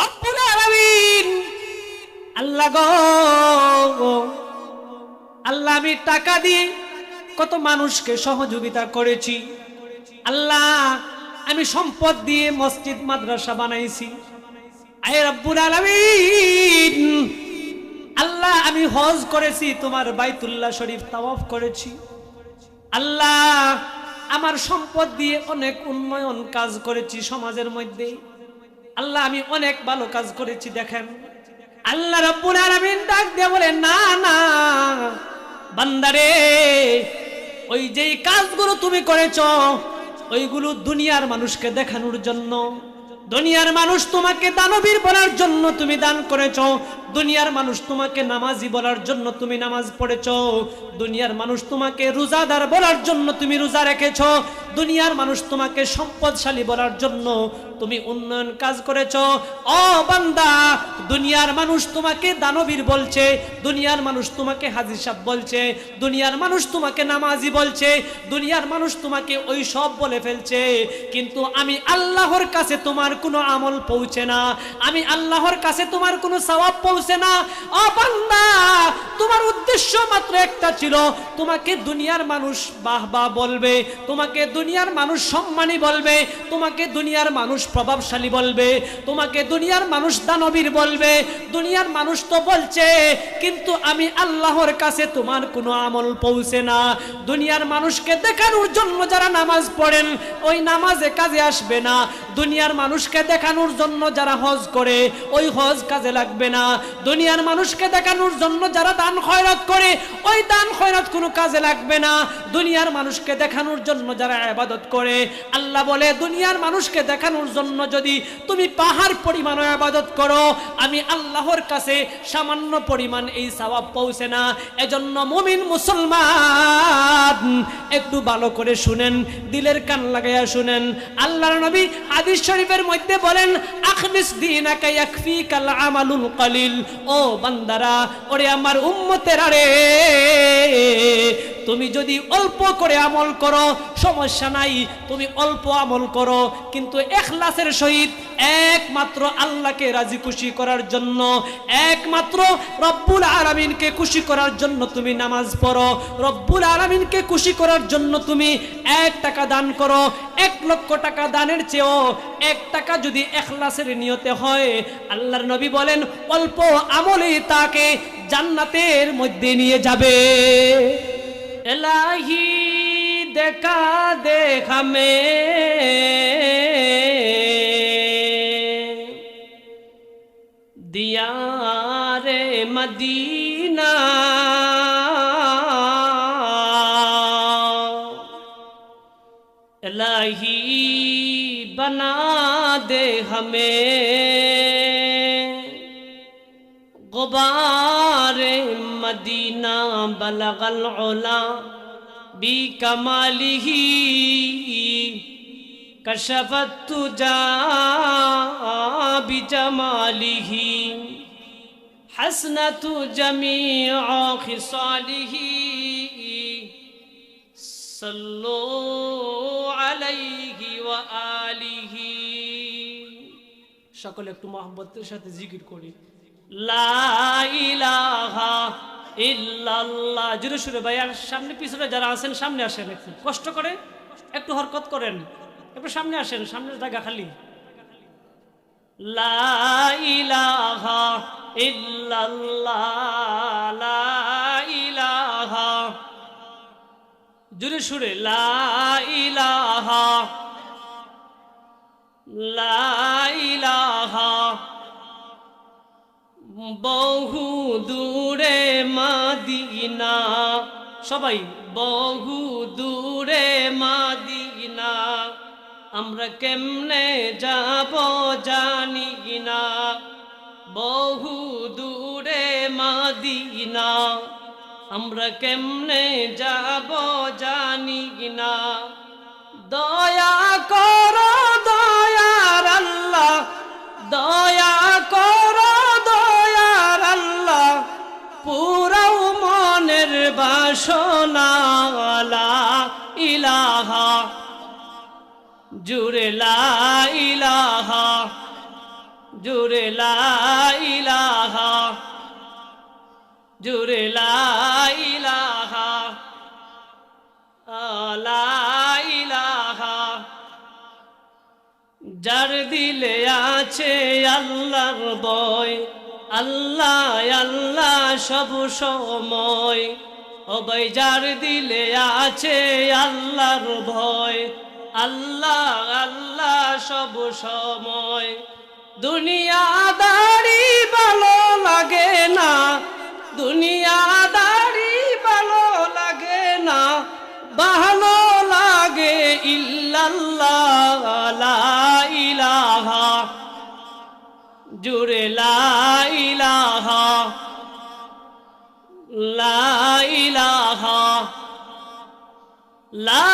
রব্বুল আলামিন আল্লাহ গো, আল্লাহ আমি টাকা দিয়ে কত মানুষকে সহযোগিতা করেছি। আল্লাহ আমি সম্পদ দিয়ে মসজিদ মাদ্রাসা বানাইছি। আয় রব্বুল আলামিন আল্লাহ আমি হজ করেছি, তোমার বাইতুল্লাহ শরীফ তাওয়াফ করেছি। আল্লাহ আমার সম্পদ দিয়ে অনেক উন্নয়ন কাজ করেছি সমাজের মধ্যে। আল্লাহ আমি অনেক ভালো কাজ করেছি। দেখেন আল্লাহ রাব্বুল আলামিন ডাক দিয়ে বলে, না না বান্দারে, ওই যেই কাজগুলো তুমি করেছো ওইগুলো দুনিয়ার মানুষকে দেখানোর জন্য। দুনিয়ার মানুষ তোমাকে দানবীর বলার জন্য তুমি দান করেছো। দুনিয়ার মানুষ তোমাকে নামাজি বলার জন্য তুমি নামাজ পড়েছো। দুনিয়ার মানুষ তোমাকে রোজাদার বলার জন্য তুমি রোজা রেখেছো। দুনিয়ার মানুষ তোমাকে সম্পদশালী বলার জন্য তুমি উন্নয়ন কাজ করেছো। ও বান্দা, দুনিয়ার মানুষ তোমাকে দানবীর বলছে, দুনিয়ার মানুষ তোমাকে হাজী সাহেব বলছে, দুনিয়ার মানুষ তোমাকে নামাজি বলছে, দুনিয়ার মানুষ তোমাকে ওই সব বলে ফেলছে, কিন্তু আমি আল্লাহর কাছে তোমার কোনো আমল পৌঁছে না। আমি আল্লাহর কাছে তোমার কোনো সওয়াব পৌঁছে না। ও বান্দা, তোমার উদ্দেশ্য মাত্র একটা ছিল, তোমাকে দুনিয়ার মানুষ বাহবা বলবে, তোমাকে দুনিয়ার মানুষ সম্মানী বলবে, তোমাকে দুনিয়ার মানুষ প্রভাবশালী বলবে, তোমাকে দুনিয়ার মানুষ দানবীর বলবে। দুনিয়ার মানুষ তো বলছে, কিন্তু আমি আল্লাহর কাছে তোমার কোনো আমল পৌঁছে না। দুনিয়ার মানুষকে দেখানোর জন্য যারা নামাজ পড়েন ওই নামাজে কাজে আসবে না। দুনিয়ার মানুষকে দেখানোর জন্য যারা হজ করে ওই হজ কাজে লাগবে না। দুনিয়ার মানুষকে দেখানোর জন্য যারা দান খয়রাত করে ওই দান খয়রাত কোনো কাজে লাগবে না। দুনিয়ার মানুষকে দেখানোর জন্য যারা ইবাদত করে, আল্লাহ বলে দুনিয়ার মানুষকে দেখানোর জন্য যদি তুমি পাহাড় পরিমাণ ইবাদত করো, আমি আল্লাহর কাছে সামান্য পরিমাণ এই সওয়াব পৌঁছে না। এজন্য মুমিন মুসলমান একটু ভালো করে শুনেন, দিলের কান লাগাইয়া শুনেন। আল্লাহর নবী হাদিস শরীফের মধ্যে বলেন, আখলিস দীনাকা ইয়াকফিকাল আমালুল কলিল। ও বান্দারা, ওরে আমার উম্মতেরা রে, তুমি যদি অল্প করে আমল করো সমস্যা নাই, তুমি অল্প আমল করো, কিন্তু ইখলাসের সহিত একমাত্র আল্লাহকে রাজি খুশি করার জন্য, একমাত্র রব্বুল আলামিনকে খুশি করার জন্য তুমি নামাজ পড়ো। রব্বুল আলামিনকে খুশি করার জন্য তুমি 1 টাকা দান করো। 1 লক্ষ টাকা দানের চেয়েও 1 টাকা যদি ইখলাসের নিয়তে হয়, আল্লাহর নবী বলেন অল্প আমলই তাকে জান্নাতের মধ্যে নিয়ে যাবে। इलाही देखा देख हमें, दियारे मदीना, इलाही बना दे हमें गुबारे मदीना, बलगल उला बी कमालिही, कशफत तुजा बिजमालिही, हसनतु जमीअ खिसालिही, सल्लु अलैहि व आलिही। সকলে একটু মহব্বতের সাথে জিকির করি, লা ইলাহা ইল্লাল্লাহ। জোরে সুরে ভাই, আর সামনে পিছনে যারা আছেন সামনে আসেন, একটু কষ্ট করে একটু হরকত করেন, একটু সামনে আসেন, সামনের জায়গা খালি। লা ইলাহা ইল্লাল্লাহ, লা ইলাহা, জোরে সুরে লা ইলাহা, লা ইলাহা। বহু দূরে মদিনা, সবাই বহু দূরে মদিনা, আমরা কেমনে যাব জানি না। বহু দূরে মদিনা, আমরা কেমনে যাব জানি না। দয়া করো দয়ার আল্লাহ, দয়া করো দয়ার আল্লাহ, পুরাও মনের বাসনা। লা ইলাহা জুড়ে লা ইলাহা জুড়ে লা ইলাহা, জুড়ে লা ইলাহা, লা ইলাহা। যার দিলে আছে আল্লাহর ভয়, আল্লাহ আল্লাহ সব সময়। ও ভাই যার দিলে আছে আল্লাহর ভয়, আল্লাহ আল্লাহ সব সময়। দুনিয়াদারি ভালো লাগে না, দুনিয়াদারি ভালো লাগে না, ভালো লাগে ইল্লাল্লাহ লা ইলাহা, জুড়ে লা ইলাহা, লা ইলাহা, লা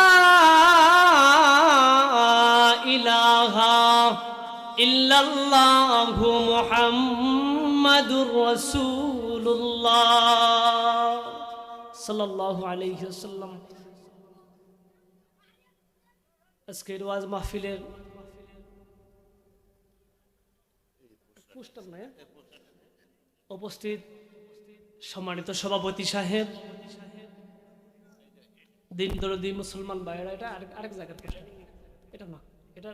ইলাহা ইল্লাল্লাহু মুহাম্মাদুর রাসূলুল্লাহ সাল্লাল্লাহু আলাইহি ওয়াসাল্লাম। আজকের ওয়াজ মাহফিলের উপস্থিত সম্মানিত সভাপতি সাহেব, দিন দরদি মুসলমান ভাইয়েরা, এটা আরেক জায়গার এটা না, এটা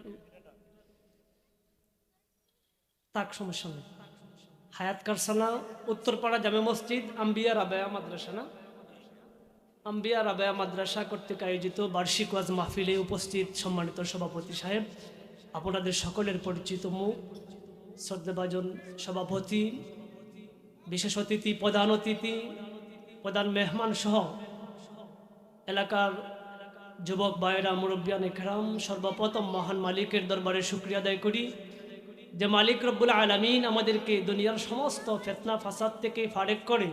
তাক সমস্যা নেই। হায়াত কারসানা উত্তরপাড়া জামে মসজিদ আম্বিয়া রাবেয়া মাদ্রাসা, না আম্বিয়া রাবেয়া মাদ্রাসা কর্তৃক আয়োজিত বার্ষিক ওয়াজ মাহফিলে উপস্থিত সম্মানিত সভাপতি সাহেব, আপনাদের সকলের পরিচিত মুখ, শ্রদ্ধাভাজন সভাপতি, বিশেষ অতিথি, প্রধান অতিথি, প্রধান মেহমান সহ এলাকার যুবক ভাইয়েরা, মুরব্বিয়ান ইকরাম, সর্বপ্রথম মহান মালিকের দরবারে শুকরিয়া আদায় করি যে মালিক রব্বুল আলামিন আমাদেরকে দুনিয়ার সমস্ত ফিতনা ফাসাদ থেকে ফারেক করে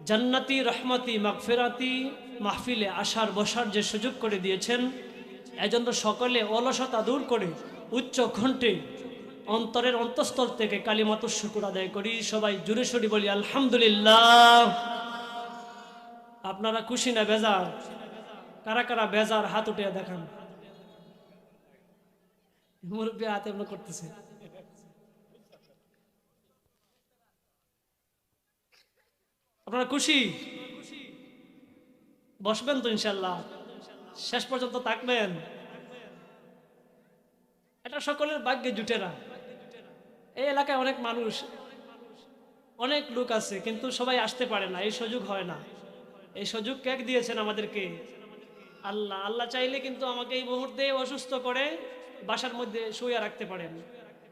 জান্নাতি রহমতি মাগফিরাতি মাহফিলে আসার বসার যে সুযোগ করে দিয়েছেন, এজন্য সকলে অলসতা দূর করে উচ্চ কণ্ঠে অন্তরের অন্তঃস্থল থেকে কালিমাতুশ শুকর আদায় করি। সবাই জুড়ে সরি বলি আলহামদুলিল্লাহ। আপনারা খুশি না বেজার? কারা কারা বেজার হাত উঠে দেখান। মুরব্বী হাতে এমন করতেছে। আপনারা খুশি? বসবেন তো ইনশাল্লাহ? শেষ পর্যন্ত থাকবেন? এটা সকলের ভাগ্যে জুটে না। এই এলাকায় অনেক মানুষ, অনেক লোক আছে, কিন্তু সবাই আসতে পারে না, এই সুযোগ হয় না। এই সুযোগ কে দিয়েছেন আমাদেরকে? আল্লাহ। আল্লাহ চাইলে কিন্তু আমাকে এই মুহূর্তে অসুস্থ করে বাসার মধ্যে শুয়ে রাখতে পারেন।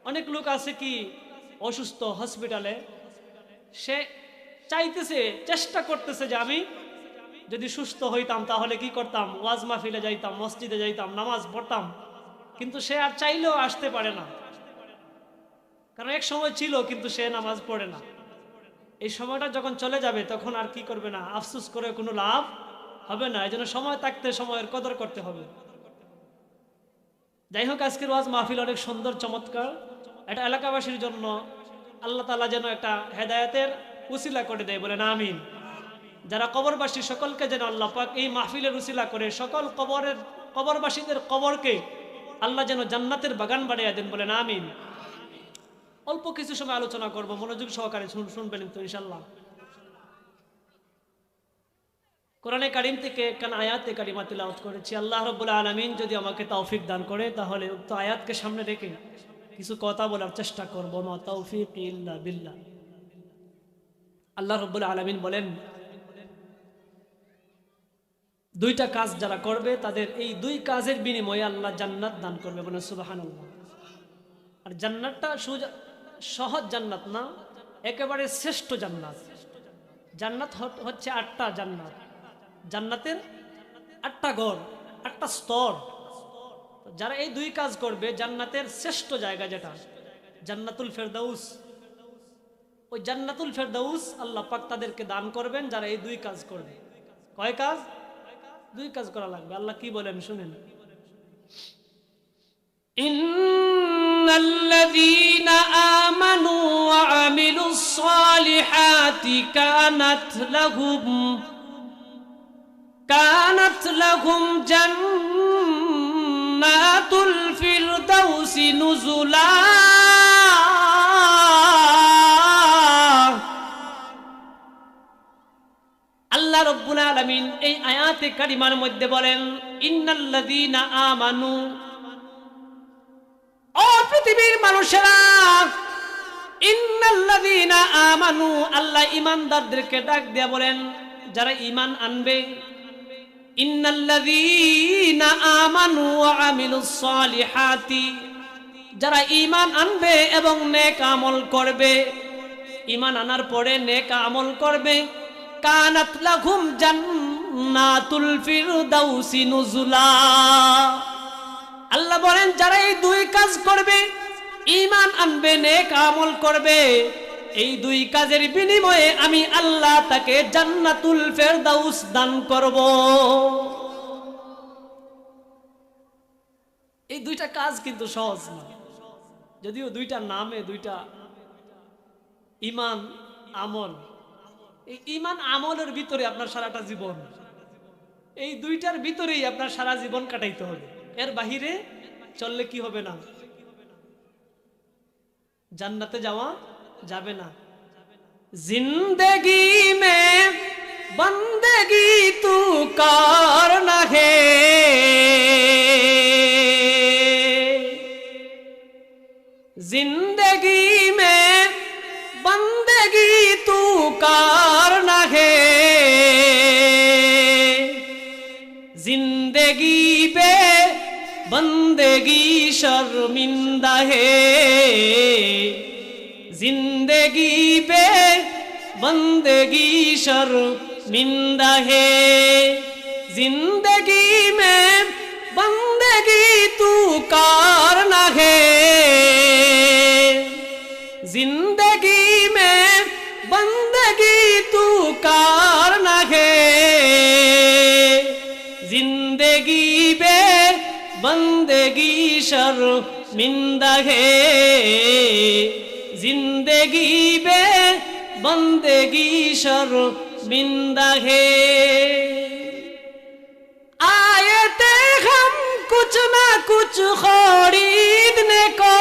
অনেক লোক আছে কি অসুস্থ হসপিটালে, সে চাইতেছে, চেষ্টা করতেছে যে আমি যদি সুস্থ হইতাম তাহলে কি করতাম, ওয়াজ মাহফিলে যাইতাম, মসজিদে যাইতাম, নামাজ পড়তাম, কিন্তু সে আর চাইলেও আসতে পারে না। কারণ এক সময় ছিল কিন্তু সে নামাজ পড়ে না। এই সময়টা যখন চলে যাবে তখন আর কি করবে না, আফসোস করে কোনো লাভ হবে না। এই জন্য সময় থাকতে সময়ের কদর করতে হবে। যাই হোক, আজকের ওয়াজ মাহফিল অনেক সুন্দর, চমৎকার। এটা এলাকাবাসীর জন্য আল্লাহ তাআলা যেন একটা হেদায়েতের উসিলা করে দেয়, বলেন আমিন। যারা কবরবাসী সকলকে যেন আল্লাহ পাক এই মাহফিলের উসিলা করে সকল কবরবাসীদের কবরকে আল্লাহ যেন জান্নাতের বাগান বানিয়ে দেন, বলেন আমিন। অল্প কিছু সময় আলোচনা করব, মনোযোগ সহকারে শুনবেন তো ইনশাল্লাহ। কোরআনে কারিম থেকে একখান আয়াতে কারিমা তিলাওয়াত করেছি। আল্লাহ রাব্বুল আলামিন যদি আমাকে তৌফিক দান করে তাহলে উক্ত আয়াতকে সামনে রেখে কিছু কথা বলার চেষ্টা করব। মা তৌফিক ইল্লা বিল্লাহ। আল্লাহ রাব্বুল আলামিন বলেন, দুইটা কাজ যারা করবে তাদের এই দুই কাজের বিনিময়ে আল্লাহ জান্নাত দান করবে, বলেন সুবহানাল্লাহ। আর জান্নাতটা সহজ জান্নাত না, একেবারে শ্রেষ্ঠ জান্নাত। জান্নাত হচ্ছে 8টা জান্নাত, জান্নাতের 8টা ঘর, 8টা স্তর। যারা এই দুই কাজ করবে, জান্নাতের শ্রেষ্ঠ জায়গা যেটা জান্নাতুল ফেরদাউস, ওই জান্নাতুল ফেরদাউস আল্লাহ পাক তাদেরকে দান করবেন যারা এই দুই কাজ করবে। কয় কাজ? দুই কাজ করা লাগবে। আল্লাহ কি বলেন শুনেন, ইন্নাল্লাযীনা আমানু ওয়া আমিলুস সালিহাতি কানাত লাহুম জান্নাতুল ফিরদাউসি নুজুলা এই আয়াতে কারিমার মধ্যে বলেন, ইন্নাল্লাযীনা আমানু, ও পৃথিবীর মানুষেরা, ইন্নাল্লাযীনা আমানু, আল্লাহ ঈমানদারদেরকে ডাক দিয়ে বলেন যারা ঈমান আনবে, ইন্নাল্লাযীনা আমানু ওয়া আমিলুস সালিহাতি, যারা ঈমান আনবে এবং নেক আমল করবে, ঈমান আনার পরে নেক আমল করবে, কানাত লাহুম জান্নাতুল ফিরদাউসি নুজুলা। আল্লাহ বলেন যারা এই দুই কাজ করবে, ঈমান আনবে, নেক আমল করবে, এই দুই কাজের বিনিময়ে আমি আল্লাহ তাকে জান্নাতুল ফেরদাউস দান করব। এই দুইটা কাজ কিন্তু সহজ না, যদিও দুইটা নামে দুইটা ঈমান আমল। এই ঈমান আমলের ভিতরে আপনার সারাটা জীবন, এই দুইটার ভিতরেই আপনার সারা জীবন কাটাইতে হবে। এর বাহিরে চললে কি হবে না, জান্নাতে যাওয়া যাবে না। জিন্দেগি মে বন্দেগি তু কর না হে, जिंदगी में बंदगी तू करना है, जिंदगी पे बंदगी शर्मिंदा है, जिंदगी पे बंदगी शर्मिंदा है, जिंदगी में बंदगी तू करना है, जिंदगी में बंदगी तू करना है, जिंदगी में बंदगी शर्मिंदा है, जिंदगी में बंदगी शर्मिंदा है। आए थे हम कुछ ना कुछ खरीदने को,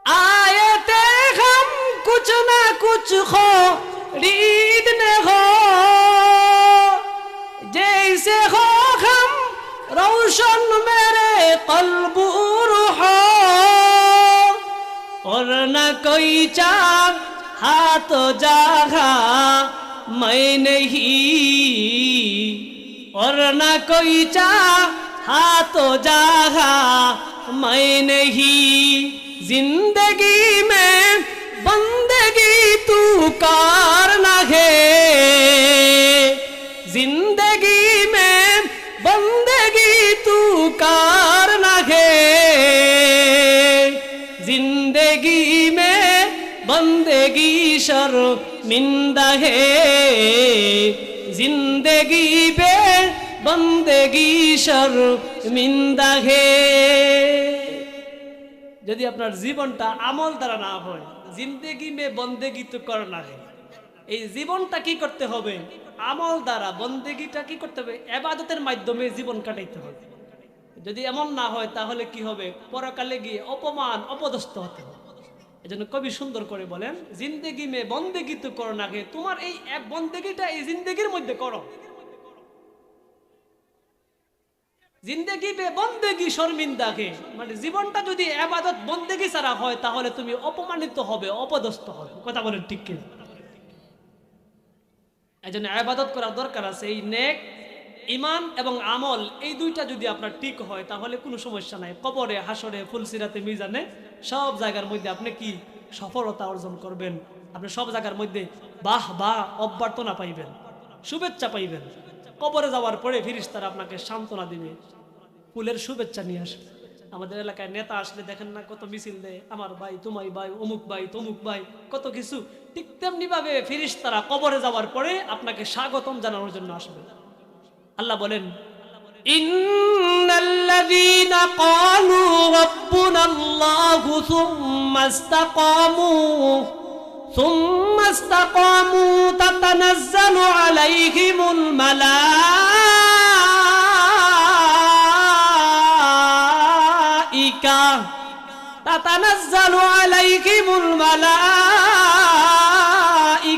आए थे हम कुछ ना कुछ खरीदने को, जैसे हो हम रोशन मेरे कल्ब रूह, और न कोई चाहा तो जागा मैं नहीं, और न कोई चाहा तो जागा मैं नहीं, जिंदगी में बंदगी तू करना है, जिंदगी में बंदगी तू करना है, जिंदगी में बंदगी शर्मिंदा है, जिंदगी पे बंदगी शर्मिंदा है। যদি আপনার জীবনটা আমল দ্বারা না হয়, জিন্দেগি মে বন্দেগি তো করনা হে, এই জীবনটা কি করতে হবে, আমল দ্বারা, বন্দেগিটা কি করতে হবে, ইবাদতের মাধ্যমে জীবন কাটাইতে হবে। যদি এমন না হয় তাহলে কি হবে, পরকালে গিয়ে অপমান অপদস্থ হতে হবে। এজন্য কবি সুন্দর করে বলেন, জিন্দেগি মে বন্দেগি তো করনা হে, তোমার এই বন্দেগিটা এই জিন্দেগির মধ্যে করো, জিন্দেগি বে বন্দেগি শর্মিন্দা হে, মানে জীবনটা যদি ইবাদত বন্দেগি ছাড়া হয় তাহলে তুমি অপমানিত হবে, অপদস্থ হবে। কথা বলেন ঠিক কিনা? এজন্য ইবাদত করার দরকার আছে। এই নেক, ঈমান এবং আমল, এই দুইটা যদি আপনার ঠিক হয় তাহলে কোনো সমস্যা নাই। কবরে, হাসরে, ফুলসিরাতে, মিজানে, সব জায়গার মধ্যে আপনি কি সফলতা অর্জন করবেন। আপনি সব জায়গার মধ্যে বাহ বাহ অভ্যর্থনা পাইবেন, শুভেচ্ছা পাইবেন। কবরে যাওয়ার পরে ফেরেশতারা আপনাকে সান্ত্বনা দিবে, ফুলের শুভেচ্ছা নিয়ে আসবে। আমাদের এলাকায় নেতা আসলে দেখেন না কত মিছিল দেয়, আমার ভাই, তোমাই ভাই, অমুক ভাই, তমুক ভাই, কত কিছু। ঠিক তেমনি ভাবে ফেরেশতারা কবরে যাওয়ার পরে আপনাকে স্বাগতম জানানোর জন্য আসবে। আল্লাহ বলেন, ইন্নাল্লাযীনা ক্বালু রাব্বুনাল্লাহু সুম্মা ইসতাকামু তাতানাজ্জালু আলাইহিমুল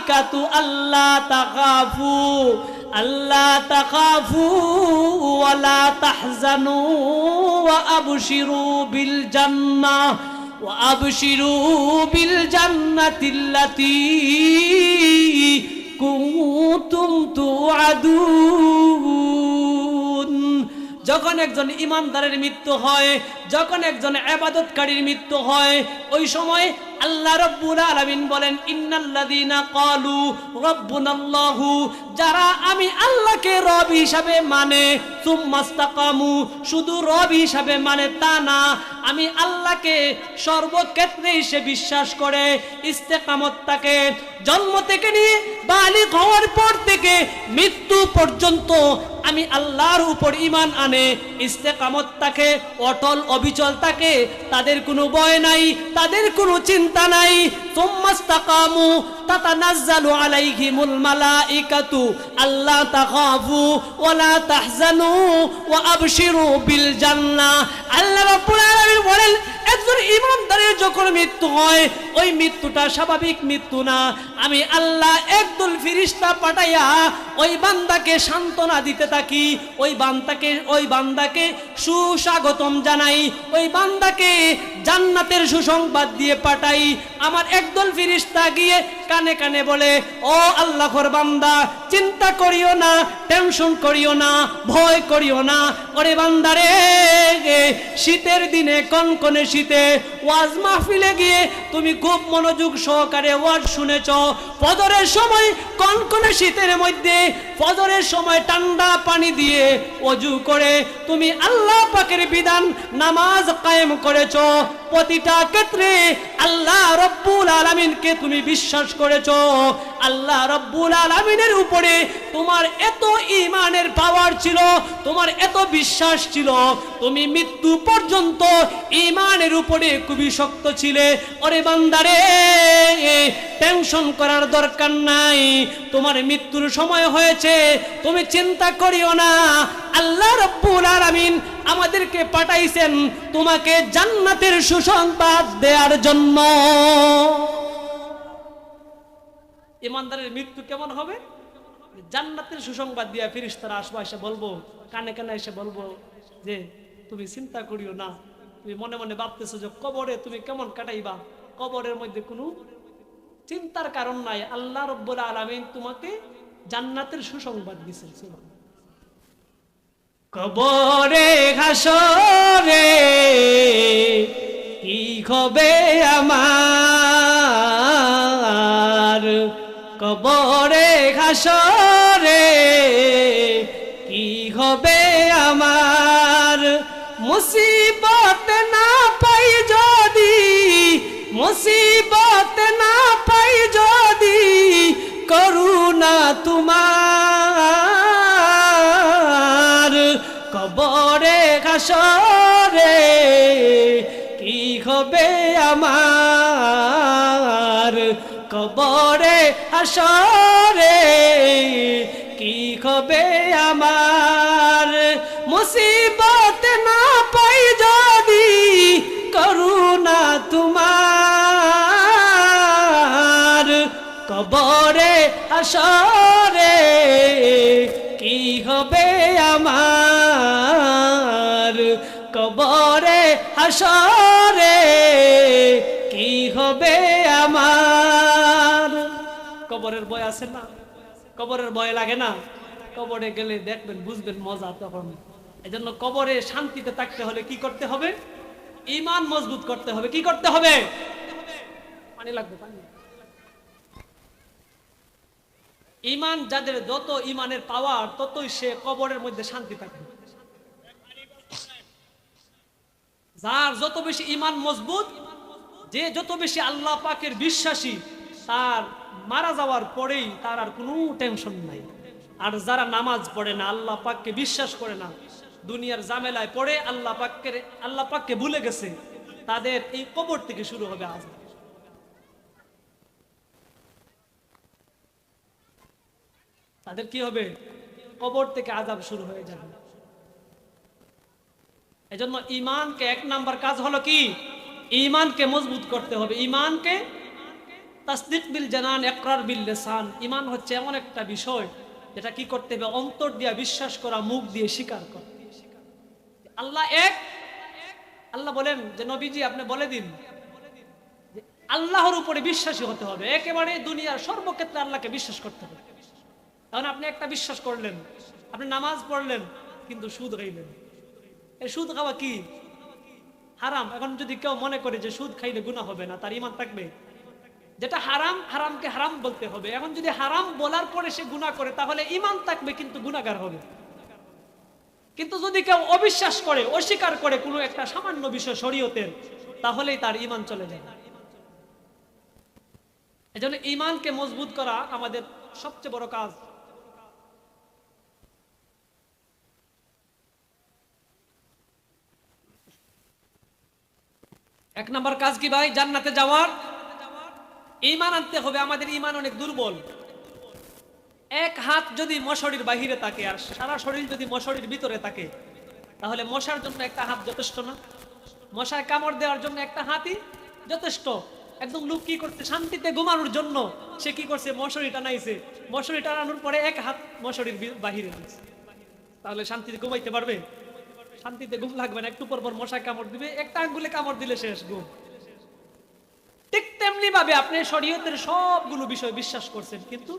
মালাইকাতু আল্লা তাখাফু ওয়া লা তাহজানু ওয়া আবশিরু বিল জান্নাতিল্লাতী কুনতুম তুআদুন। যখন একজন ইমানদারের মৃত্যু হয়, যখন একজন ইবাদতকারীর মৃত্যু হয়, ওই সময় আল্লাহ রাব্বুল আলামিন বলেন ইন্নাল্লাযীনা ক্বালু রাব্বুনাল্লাহু, যারা আমি আল্লাহকে রব হিসাবে মানে, সুম্মাস্তাকামু, শুধু রব হিসাবে মানে তা না, আমি আল্লাহকে সর্বক্ষেত্রে সে বিশ্বাস করে, ইস্তেকামত তাকে জন্ম থেকে নিয়ে বালিগ হওয়ার পর থেকে মৃত্যু পর্যন্ত আমি আল্লাহর উপর ঈমান আনে, ইস্তেকামত তাকে অটল অবিচল থাকে, তাদের কোনো ভয় নাই, তাদের কোনো চিন্তা নাই। সুম্মাস্তাকামু তাতানাজ্জালু আলাইহিমুল মালাইকাতু আল্লা তাখাফু ওয়া লা তাহজানু ওয়া আবশিরু বিল জান্নাহ। আল্লাহ রাব্বুল আলামিন বলেন, একজন ইমানদারের যখন মৃত্যু হয়, ওই মৃত্যুটা স্বাভাবিক মৃত্যু না, আমি আল্লাহ একদল ফেরেশতা পাঠাইয়া ওই বান্দাকে সান্ত্বনা দিতে থাকি, ওই বান্দাকে সুস্বাগতম জানাই, ওই বান্দাকে জান্নাতের সুসংবাদ দিয়ে পাঠাই। আমার একদল ফেরেশতা গিয়ে কানে কানে বলে, ও আল্লাহর বান্দা, চিন্তা করিও না, টেনশন করিও না, ভয় করিও না। ওরে বান্দারে, শীতের দিনে কনকনে শীতে ওয়াজ মাহফিলে গিয়ে তুমি খুব মনোযোগ সহকারে ওয়াজ শুনেছ, ফজরের সময় কনকনে শীতের মধ্যে ফজরের সময় ঠান্ডা পানি দিয়ে ওযু করে তুমি আল্লাহ পাকের বিধান নামাজ কায়েম করেছ, প্রতিটা ক্ষেত্রে আল্লাহ রব্বুল আলামিনকে তুমি বিশ্বাস করেছ, আল্লাহ রব্বুল আলামিনের উপরে তোমার এত ঈমানের পাওয়ার ছিল, তোমার এত বিশ্বাস ছিল, তুমি মৃত্যু পর্যন্ত ঈমানের উপরে খুবই শক্ত ছিলে। ওরে বান্দারে, টেনশন করার দরকার নাই, তোমার মৃত্যুর সময় হয়েছে, তুমি চিন্তা করিও না। আল্লাহ রাব্বুল আলামিন আমাদেরকে পাঠাইছেন তোমাকে জান্নাতের সুসংবাদ দেওয়ার জন্য। ইমানদারের মৃত্যু কেমন হবে? জান্নাতের সুসংবাদ দিয়া ফেরেশতারা আসবে, এসে বলবো, কানে কানে এসে বলবো যে তুমি চিন্তা করিও না, তুমি মনে মনে ভাবতেছো যে কবরে তুমি কেমন কাটাইবা, কবরের মধ্যে কোনো চিন্তার কারণ নাই, আল্লাহ রাব্বুল আলামিন তোমাকে জান্নাতের সুসংবাদ দিয়েছেন। কবরে হাসরে কি হবে আমার, কবরে হাসরে কি হবে আমার, মুসিবত না পাই যদি, মুসিবত না পাই যদি, করুণা তোমার, কবরে হাসরে কি হবে আমার, কবরে হাসরে কি হবে আমার, মুসিবত না পাই যদি, করুণা তোমার, কবরে হাসরে কি হবে আমার, কবরে হাসরে কি হবে আমার। কবরের ভয় আছে না? কবরের ভয় লাগে না? কবরে গেলে দেখবেন, বুঝবেন মজা তখন। এজন্য কবরে শান্তিতে থাকতে হলে কি করতে হবে? ঈমান মজবুত করতে হবে। কি করতে হবে? পানি লাগবে, পানি। ঈমান যাদের যত ঈমানের পাওয়ার, ততই সে কবরের মধ্যে শান্তি থাকবে। যার যত বেশি ঈমান মজবুত, যে যত বেশি আল্লাহ পাকের বিশ্বাসী, তার মারা যাওয়ার পরেই তার আর কোনো টেনশন নাই। আর যারা নামাজ পড়ে না, আল্লাহ পাককে বিশ্বাস করে না, দুনিয়ার ঝামেলায় পড়ে আল্লাহ পাককে ভুলে গেছে, তাদের এই কবর থেকে শুরু হবে আযাব। তাদের কি হবে? কবর থেকে আযাব শুরু হয়ে যাবে। এজন্য ঈমানকে এক নাম্বার কাজ হলো কি? ঈমানকে মজবুত করতে হবে। ঈমানকে তাসদিক বিল জানান, ইকরার বিল লিসান। ঈমান হচ্ছে এমন একটা বিষয় যেটা কি করতে হবে, অন্তর দিয়ে বিশ্বাস করা, মুখ দিয়ে স্বীকার করা। আল্লাহ এক। আল্লাহ বলেন যে নবীজি আপনি বলে দিন যে আল্লাহর উপরে বিশ্বাসী হতে হবে, একেবারে দুনিয়ার সর্বক্ষেত্রে আল্লাহকে বিশ্বাস করতে হবে। তখন আপনি একটা বিশ্বাস করলেন, আপনি নামাজ পড়লেন কিন্তু সুদ খাইলেন। এই সুদ খাওয়া কি? হারাম। এখন যদি কেউ মনে করে যে সুদ খাইলে গুনাহ হবে না, তার ঈমান থাকবে? যেটা হারাম, হারামকে হারাম বলতে হবে। এখন যদি হারাম বলার পরে সে গুনাহ করে, তাহলে ঈমান থাকবে কিন্তু গুনাহগার হবে। কিন্তু যদি কেউ অবিশ্বাস করে, অস্বীকার করে কোনো একটা সামান্য বিষয় শরীয়তের, তাহলেই তার ঈমান চলে যায়। এজন্য ঈমানকে মজবুত করা আমাদের সবচেয়ে বড় কাজ। এক নম্বর কাজ কি ভাই? জান্নাতে যাওয়ার ঈমান আনতে হবে। আমাদের ঈমান অনেক দুর্বল। এক হাত যদি মশারির বাহিরে থাকে আর সারা শরীর যদি মশারির ভিতরে থাকে, তাহলে মশার জন্য একটা হাত যথেষ্ট না? মশায় কামড় দেওয়ার জন্য একটা হাতই যথেষ্ট। একদম লোক কি করতে, শান্তিতে ঘুমানোর জন্য সে কি করছে, মশারি টানাইছে। মশারি টানানোর পরে এক হাত মশারির বাহিরে দিচ্ছে, তাহলে শান্তিতে ঘুমাইতে পারবে? শান্তিতে ঘুম লাগবে না, একটু পর পর মশায় কামড় দিবে, একটা আঙ্গুলে কামড় দিলে শেষ ঘুম। ঠিক তেমনি ভাবে আপনি শরীয়তের সবগুলো বিষয় বিশ্বাস করছেন, কিন্তু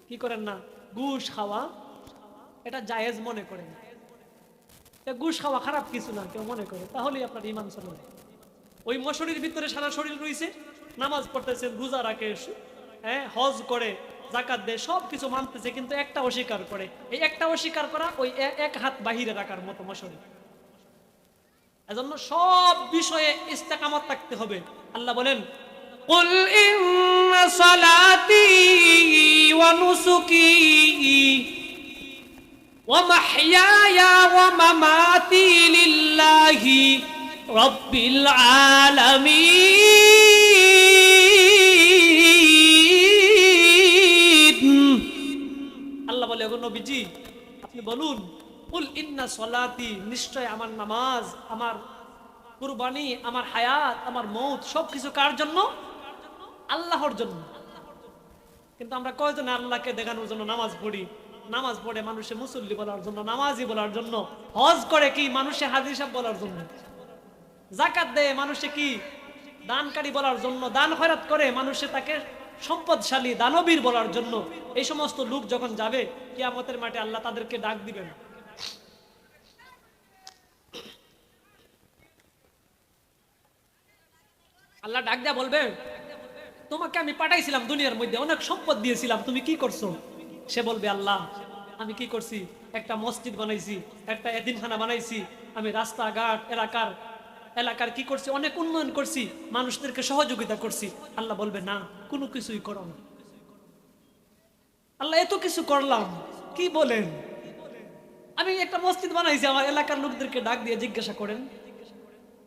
কি করেন না, ঘুষ খাওয়া এটা জায়েজ মনে করেন। ঘুষ খাওয়া খারাপ কিছু না কেউ মনে করে, তাহলেই আপনার ঈমান চলে যায়। ওই মশারির ভিতরে সারা শরীর রয়েছে, নামাজ পড়তেছেন, রোজা রাখে, হ্যাঁ, হজ করে, যাকাত দেয়, সবকিছু মানতেছে, কিন্তু একটা অস্বীকার করে। এই একটা অস্বীকার করা ওই এক হাত বাহিরে রাখার মতো মশারি। এজন্য সব বিষয়ে ইস্তেকামত থাকতে হবে। আল্লাহ বলেন, কুল ইন্না সালাতি ওয়া নুসুকি ওয়া মাহইয়ায়া ওয়া মামাতি লিল্লাহি রাব্বিল আলামিন। আল্লাহ বলে, ওগো নবীজি আপনি বলুন, কুল ইন্না সলাতি, নিশ্চয় আমার নামাজ, আমার কুরবানি, আমার হায়াত, আমার মৌত সবকিছু কার জন্য? আল্লাহর জন্য। কিন্তু আমরা কয়জন আল্লাহকে দেখানোর জন্য নামাজ পড়ি? নামাজ পড়ে মানুষে মুসল্লি বলার জন্য, নামাজি বলার জন্য। হজ করে কি মানুষে হাজী সাহেব বলার জন্য। যাকাত দেয় মানুষে কি দানকারী বলার জন্য। দান খয়রাত করে মানুষে তাকে সম্পদশালী, দানবীর বলার জন্য। এই সমস্ত লোক যখন যাবে কিয়ামতের মাঠে, আল্লাহ তাদেরকে ডাক দিবেন। আল্লাহ ডাক দেয়া বলবে, তোমাকে আমি পাঠাইছিলাম দুনিয়ার মধ্যে, অনেক সম্পদ দিয়েছিলাম, তুমি কি করছো? সে বলবে, আল্লাহ আমি কি করছি? একটা মসজিদ বানাইছি, একটা এতিমখানা বানাইছি, আমি রাস্তাঘাট এলাকার কি করছি? অনেক উন্নয়ন করছি, মানুষদেরকে সহযোগিতা করছি। আল্লাহ বলবে, না, কোনো কিছুই করো না। আল্লাহ এত কিছু করলাম, কি বলেন? আমি একটা মসজিদ বানাইছি, আমার এলাকার লোকদেরকে ডাক দিয়ে জিজ্ঞাসা করেন।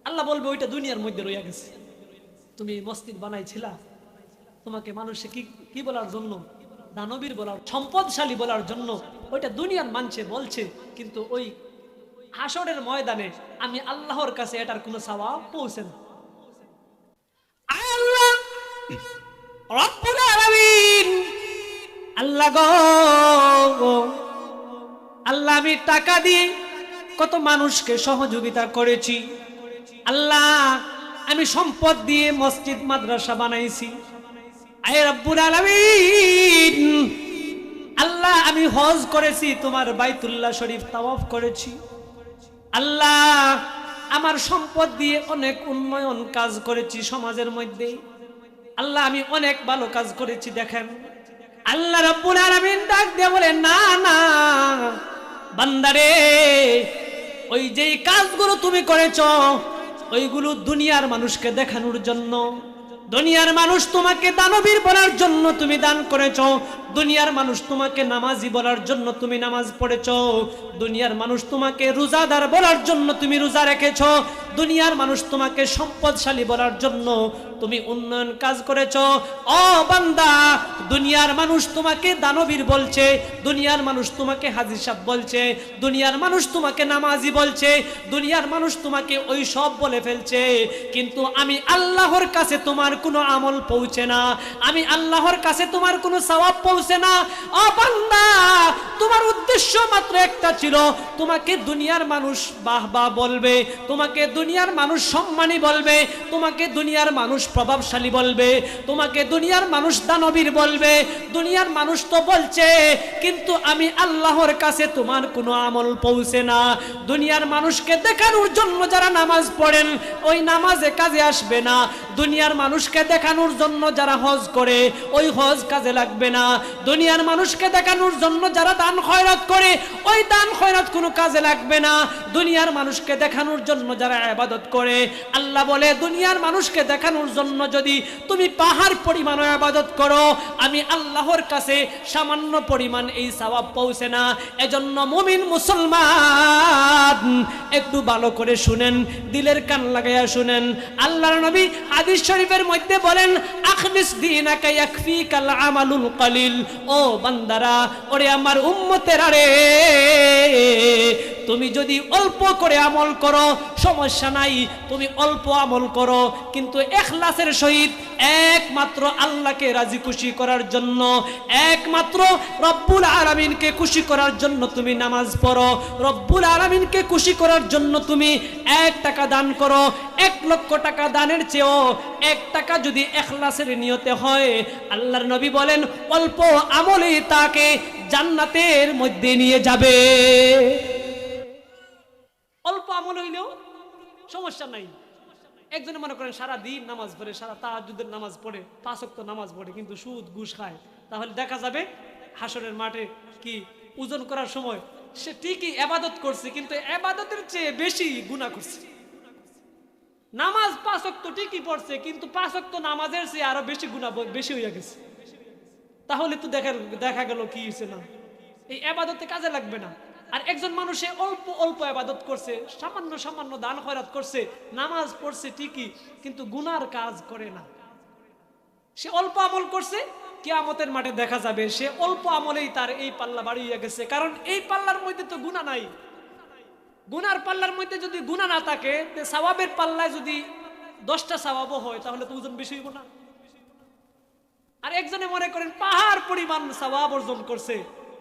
আল্লাহ বলবে, ওইটা দুনিয়ার মধ্যে রইয়া গেছে। তুমি মসজিদ বানাইছিলা, তোমাকে মানুষে কি বলার জন্য? দানবীর বলার, সম্পদশালী বলার জন্য। ওইটা দুনিয়ার মানুষে বলছে, কিন্তু ওই হাসরের ময়দানে আমি আল্লাহর কাছে এটার কোনো সওয়াব পৌঁছে না। আল্লাহ রব্বুল আলামিন, আল্লাহ গো, আল্লাহ আমি টাকা দিয়ে কত মানুষকে সহযোগিতা করেছি। আল্লাহ আমি সম্পদ দিয়ে মসজিদ মাদ্রাসা বানাইছি। আয় রব্বুল আলামিন, আল্লাহ আমি হজ করেছি, তোমার বাইতুল্লাহ শরীফ তাওয়াফ করেছি। আল্লাহ আমার সম্পদ দিয়ে অনেক উন্নয়ন কাজ করেছি সমাজের মধ্যে। আল্লাহ আমি অনেক ভালো কাজ করেছি। দেখেন আল্লাহ রব্বুল আলামিন ডাক দিয়ে বলে, না না বান্দারে, ওই যেই কাজগুলো তুমি করেছো ওইগুলো দুনিয়ার মানুষকে দেখানোর জন্য। দুনিয়ার মানুষ তোমাকে দানবীর বলার জন্য তুমি দান করেছো। দুনিয়ার মানুষ তোমাকে নামাজি বলার জন্য তুমি নামাজ পড়েছো, দুনিয়ার মানুষ তোমাকে রোজাদার বলার জন্য তুমি রোজা রেখেছো, দুনিয়ার মানুষ তোমাকে সম্পদশালী বলার জন্য তুমি উন্নয়ন কাজ করেছো। ও বান্দা, দুনিয়ার মানুষ তোমাকে দানবীর বলছে, দুনিয়ার মানুষ তোমাকে হাজী সাহেব বলছে, দুনিয়ার মানুষ তোমাকে নামাজি বলছে, দুনিয়ার মানুষ তোমাকে ওই সব বলে ফেলছে, কিন্তু আমি আল্লাহর কাছে তোমার কোনো আমল পৌঁছে না, আমি আল্লাহর কাছে তোমার কোনো সওয়াব পৌঁছে না। ও বান্দা, তোমার উদ্দেশ্য মাত্র একটা ছিল, তোমাকে দুনিয়ার মানুষ বাহবা বলবে, তোমাকে দুনিয়ার মানুষ সম্মানী বলবে, তোমাকে দুনিয়ার মানুষ প্রভাবশালী বলবে, তোমাকে দুনিয়ার মানুষ দানবীর বলবে, দুনিয়ার মানুষ তো বলছে, কিন্তু আমি আল্লাহর কাছে তোমার কোনো আমল পৌঁছে না। দুনিয়ার মানুষকে দেখানোর জন্য যারা নামাজ পড়েন ওই নামাজে কাজে আসবে না, দুনিয়ার মানুষকে দেখানোর জন্য যারা হজ করে ওই হজ কাজে লাগবে না, দুনিয়ার মানুষকে দেখানোর জন্য যারা দান খয়রাত করে ওই দান খয়রাত কোনো কাজে লাগবে না, দুনিয়ার মানুষকে দেখানোর জন্য যারা ইবাদত করে, আল্লাহ বলে দুনিয়ার মানুষকে দেখানোর জন্য যদি তুমি পাহাড় পরিমাণ ইবাদত করো আমি আল্লাহর কাছে সামান্য পরিমাণ এই সওয়াব পৌঁছে না। এজন্য মুমিন মুসলমান একটু ভালো করে শুনেন, দিলের কান লাগাইয়া শুনেন। আল্লাহর নবী হাদিস শরীফের মধ্যে বলেন, আখলিস দীনাকা ইয়াকফিকাল আমালুল কলিল। ও বান্দারা, ওরে আমার উম্মতেরা রে, তুমি যদি অল্প করে আমল করো সমস্যা নাই, তুমি অল্প আমল করো কিন্তু ইখলাসের সহিত একমাত্র আল্লাহকে রাজি খুশি করার জন্য, একমাত্র রব্বুল আলামিনকে খুশি করার জন্য তুমি নামাজ পড়ো, রব্বুল আলামিনকে খুশি করার জন্য তুমি 1 টাকা দান করো। 1 লক্ষ টাকা দানের চেয়েও 1 টাকা যদি ইখলাসের নিয়তে হয়, আল্লাহর নবী বলেন অল্প আমলই তাকে জান্নাতের মধ্যে নিয়ে যাবে। অল্প আমল হইলেও সমস্যা নাই। একজনে মনে করেন সারা দিন নামাজ পড়ে, সারা তাহাজ্জুদের নামাজ পড়ে, 5 ওয়াক্ত নামাজ পড়ে, কিন্তু সুদ ঘুষ খায়, তাহলে দেখা যাবে হাসরের মাঠে কি ওজন করার সময় সে ঠিকই ইবাদত করছে কিন্তু ইবাদতের চেয়ে বেশি গুনাহ করছে। নামাজ 5 ওয়াক্ত ঠিকই পড়ছে কিন্তু 5 ওয়াক্ত নামাজের চেয়ে আরো বেশি গুনাহ বেশি হয়ে গেছে। তাহলে তো দেখা গেল কি হইছে না, এই ইবাদতে কাজে লাগবে না। আর একজন মানুষে অল্প অল্প ইবাদত করছে, সামান্য সামান্য দান খয়রাত করছে, নামাজ পড়ছে ঠিকই কিন্তু গুনার কাজ করে না। সে অল্প আমল করছে, কিয়ামতের মাঠে দেখা যাবে সে অল্প আমলেই তার এই পাল্লা বাড়িয়ে গেছে, কারণ এই পাল্লার মধ্যে তো গুনাহ নাই। গুনার পাল্লার মধ্যে যদি গুনাহ না থাকে, সওয়াবের পাল্লায় যদি 10টা সওয়াবও হয় তাহলে তো ওজন বেশি হইব না। আর একজনে মনে করেন পাহাড় পরিমাণ সওয়াব অর্জন করছে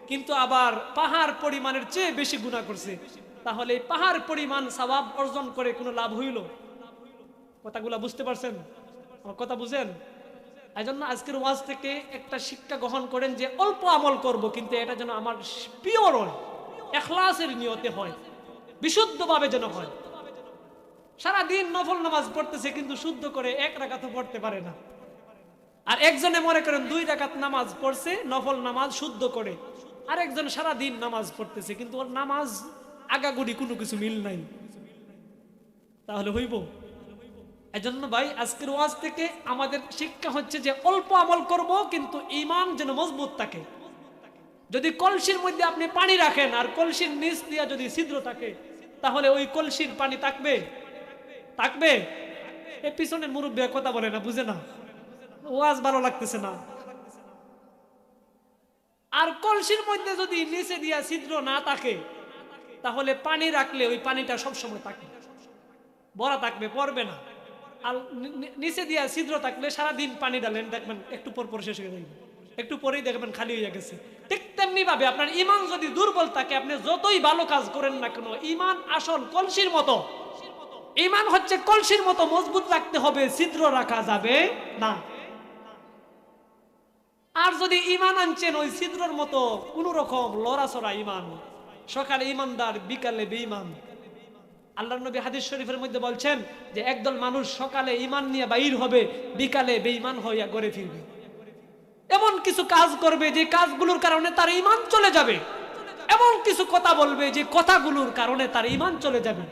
কিন্তু আবার পাহাড় পরিমাণের চেয়ে বেশি গুনাহ করছে, তাহলে পাহাড় পরিমাণ সওয়াব অর্জন করে কোনো লাভ হইল? কথাগুলা বুঝতে পারছেন? আমার কথা বুঝেন? এজন্য আজকের ওয়াজ থেকে একটা শিক্ষা গ্রহণ করেন যে অল্প আমল করব কিন্তু এটা যেন আমার পিওর হয়, ইখলাসের নিয়তে হয়, বিশুদ্ধভাবে যেন হয়। সারা দিন নফল নামাজ পড়তেছে কিন্তু শুদ্ধ করে 1 রাকাতও পড়তে পারে না। আর একজনে মনে করেন 2 রাকাত নামাজ পড়ছে নফল নামাজ শুদ্ধ করে, আর একজন সারা দিন নামাজ পড়তেছে কিন্তু ওর নামাজ আগাগুড়ি কোনো কিছু মিল নাই, তাহলে হইব? এজন্য ভাই আজকের ওয়াজ থেকে আমাদের শিক্ষা হচ্ছে যে অল্প আমল করব কিন্তু ঈমান যেন মজবুত থাকে। যদি কলসির মধ্যে আপনি পানি রাখেন আর কলসির নিচ দিয়ে যদি ছিদ্র থাকে তাহলে ওই কলসির পানি থাকবে? থাকবে? এই পিছনের মুরব্বী কথা বলে না, বুঝে না, ওয়াজ ভালো লাগতেছে না। আর কলসির মধ্যে যদি নিচে দিয়া ছিদ্র না থাকে তাহলে পানি রাখলে ওই পানিটা সবসময় থাকবে, ভরা থাকবে, পড়বে না। আর নিচে দিয়া ছিদ্র থাকলে সারাদিন পানি ডালেন দেখবেন একটু পর পর শেষ হয়ে যাবে, একটু পরেই দেখবেন খালি হয়ে গেছে। ঠিক তেমনি ভাবে আপনার ঈমান যদি দুর্বল থাকে আপনি যতই ভালো কাজ করেন না কেন, ঈমান আসল কলসির মতো, ঈমান হচ্ছে কলসির মতো মজবুত রাখতে হবে, ছিদ্র রাখা যাবে না। আর যদি ঈমান আনছেন ওই ছিদ্রর মতো কোন রকম লড়াচড়া ঈমান, সকালে ঈমানদার বিকালে বেঈমান। আল্লাহর নবী হাদিস শরীফের মধ্যে বলছেন যে একদল মানুষ সকালে ঈমান নিয়ে বাইর হবে, বিকালে বেঈমান হইয়া ঘরে ফিরবে। এমন কিছু কাজ করবে যে কাজগুলোর কারণে তার ঈমান চলে যাবে, এমন কিছু কথা বলবে যে কথাগুলোর কারণে তার ঈমান চলে যাবে।